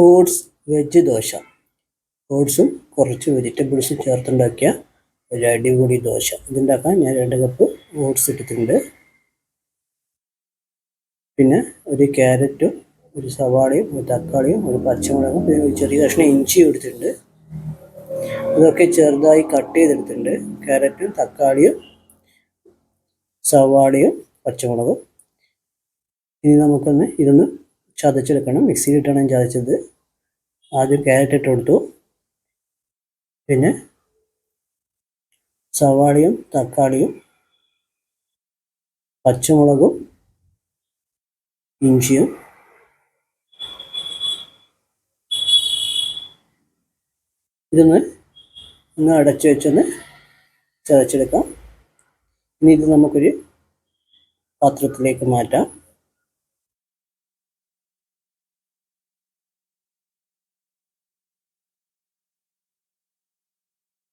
Oats veg dosa. ഓട്സും കുറച്ച് വെജിറ്റബിൾസും ചേർത്തുണ്ടാക്കിയ ഒരു അടിപൊളി ദോശ. ഇതുണ്ടാക്കാൻ ഞാൻ 2 കപ്പ് ഓട്സ് എടുത്തിട്ടുണ്ട്. പിന്നെ ഒരു ക്യാരറ്റും ഒരു സവാളയും ഒരു തക്കാളിയും ഒരു പച്ചമുളകും പിന്നെ ഒരു ചെറിയ കഷ്ണം ഇഞ്ചിയും എടുത്തിട്ടുണ്ട്. ഇതൊക്കെ ചെറുതായി കട്ട് ചെയ്തെടുത്തിട്ടുണ്ട്. ക്യാരറ്റും തക്കാളിയും സവാളയും പച്ചമുളകും. ഇനി നമുക്കൊന്ന് ഇതൊന്ന് ചതച്ചെടുക്കണം. മിക്സിയിലിട്ടാണ് ഞാൻ ചതച്ചത്. ആദ്യം ക്യാരറ്റ് ഇട്ട് കൊടുത്തു. പിന്നെ സവാളയും തക്കാളിയും പച്ചമുളകും ഇഞ്ചിയും ഇതൊന്ന് അടച്ചു വെച്ചൊന്ന് ചതച്ചെടുക്കാം. ഇനി ഇത് നമുക്കൊരു പാത്രത്തിലേക്ക് മാറ്റാം.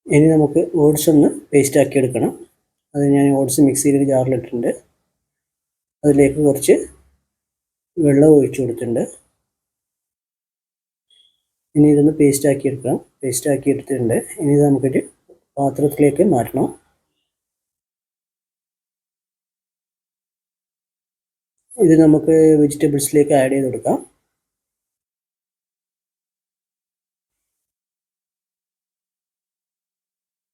ഇനി നമുക്ക് ഓട്സ് ഒന്ന് പേസ്റ്റ് ആക്കി എടുക്കണം. അത് ഞാൻ ഓട്സ് മിക്സിയിൽ ജാറിലിട്ടിട്ടുണ്ട്. അതിലേക്ക് കുറച്ച് വെള്ളം ഒഴിച്ചു കൊടുത്തിട്ടുണ്ട്. ഇനി ഇതൊന്ന് പേസ്റ്റ് ആക്കി എടുക്കണം. പേസ്റ്റ് ആക്കി എടുത്തിട്ടുണ്ട്. ഇനി ഇത് നമുക്കൊരു പാത്രത്തിലേക്ക് മാറ്റണം. ഇത് നമുക്ക് വെജിറ്റബിൾസിലേക്ക് ആഡ് ചെയ്ത് കൊടുക്കാം.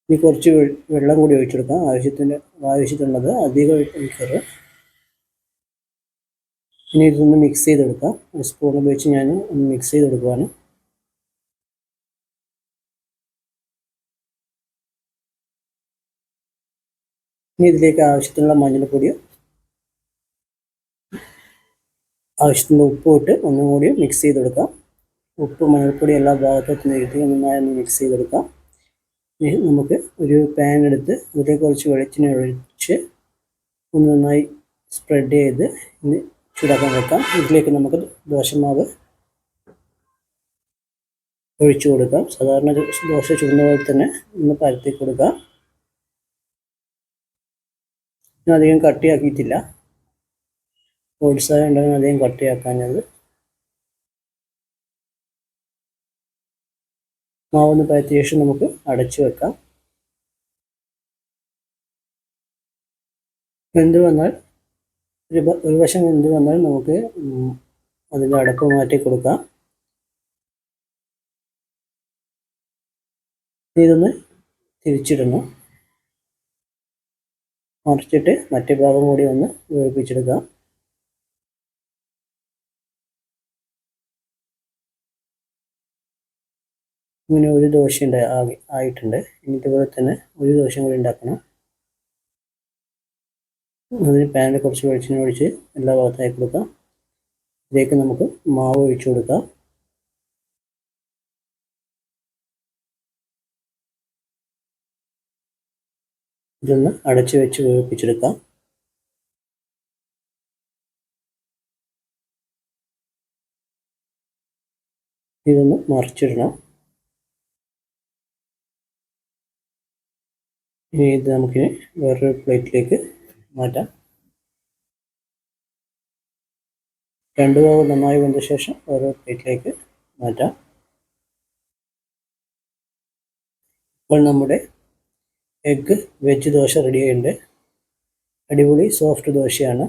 ഇനി കുറച്ച് വെള്ളം കൂടി ഒഴിച്ചെടുക്കാം. ആവശ്യത്തിനുള്ളത് അധികം ഒഴിക്കരുത്. ഇനി ഇതൊന്ന് മിക്സ് ചെയ്തെടുക്കാം. സ്പൂൺ ഉപയോഗിച്ച് ഞാൻ ഒന്ന് മിക്സ് ചെയ്തെടുക്കുകയാണ്. ഇനി ഇതിലേക്ക് ആവശ്യത്തിനുള്ള മഞ്ഞൾപ്പൊടിയും ആവശ്യത്തിന് ഉപ്പും ഇട്ട് ഒന്നും കൂടി മിക്സ് ചെയ്തെടുക്കാം. ഉപ്പ് മഞ്ഞൾപ്പൊടി എല്ലാ ഭാഗത്തും എത്തി നന്നായി ഒന്ന് മിക്സ് ചെയ്തെടുക്കാം. ഇനി നമുക്ക് ഒരു പാൻ എടുത്ത് അതിലേക്ക് കുറച്ച് വെളിച്ചെണ്ണ ഒഴിച്ച് ഒന്ന് നന്നായി സ്പ്രെഡ് ചെയ്ത് ഇനി ചൂടാക്കാൻ വെക്കാം. ഇതിലേക്ക് നമുക്ക് ദോശമാവ് ഒഴിച്ചു കൊടുക്കാം. സാധാരണ ദോശ ചുടുന്ന പോലെ തന്നെ ഒന്ന് പരത്തി കൊടുക്കാം. ഞാൻ അധികം കട്ടിയാക്കിയിട്ടില്ല. ഓട്സ് ഉണ്ടെങ്കിൽ അധികം കട്ടിയാക്കാഞ്ഞത്. മാവൊന്ന് പരത്തിയ ശേഷം നമുക്ക് അടച്ചു വെക്കാം. വെന്ത് വന്നാൽ ഒരു വശം വെന്ത് വന്നാൽ നമുക്ക് അതിൻ്റെ അടപ്പ് മാറ്റി കൊടുക്കാം. ഇതൊന്ന് തിരിച്ചിടണം. മറിച്ചിട്ട് മറ്റേ ഭാഗം കൂടി ഒന്ന് വേവിപ്പിച്ചെടുക്കാം. ഇങ്ങനെ ഒരു ദോശ ആയിട്ടുണ്ട്. ഇനി ഇതുപോലെ തന്നെ ഒരു ദോശ കൂടി ഉണ്ടാക്കണം. അതിന് പാനിൽ കുറച്ച് വെളിച്ചെണ്ണ ഒഴിച്ച് എല്ലാ ഭാഗത്തായി കൊടുക്കാം. ഇതിലേക്ക് നമുക്ക് മാവ് ഒഴിച്ചു കൊടുക്കാം. ഇതൊന്ന് അടച്ചു വെച്ച് വേവിപ്പിച്ചെടുക്കാം. ഇതൊന്ന് മറിച്ചിടണം. ഇനി ഇത് നമുക്ക് വേറൊരു പ്ലേറ്റിലേക്ക് മാറ്റാം. രണ്ട് ഭാഗം നന്നായി വെന്ത ശേഷം ഓരോ പ്ലേറ്റിലേക്ക് മാറ്റാം. ഇപ്പോൾ നമ്മുടെ എഗ്ഗ് വെജ് ദോശ റെഡിയായിട്ടുണ്ട്. അടിപൊളി സോഫ്റ്റ് ദോശയാണ്.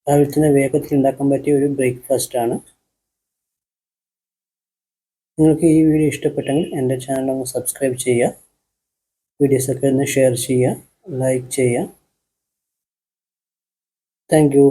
രാവിലെ തന്നെ വേഗത്തിൽ ഉണ്ടാക്കാൻ പറ്റിയ ഒരു ബ്രേക്ക്ഫാസ്റ്റാണ്. നിങ്ങൾക്ക് ഈ വീഡിയോ ഇഷ്ടപ്പെട്ടെങ്കിൽ എൻ്റെ ചാനൽ ഒന്ന് സബ്സ്ക്രൈബ് ചെയ്യുക. വീഡിയോസൊക്കെ ഒന്ന് ഷെയർ ചെയ്യുക, ലൈക്ക് ചെയ്യുക. Thank you.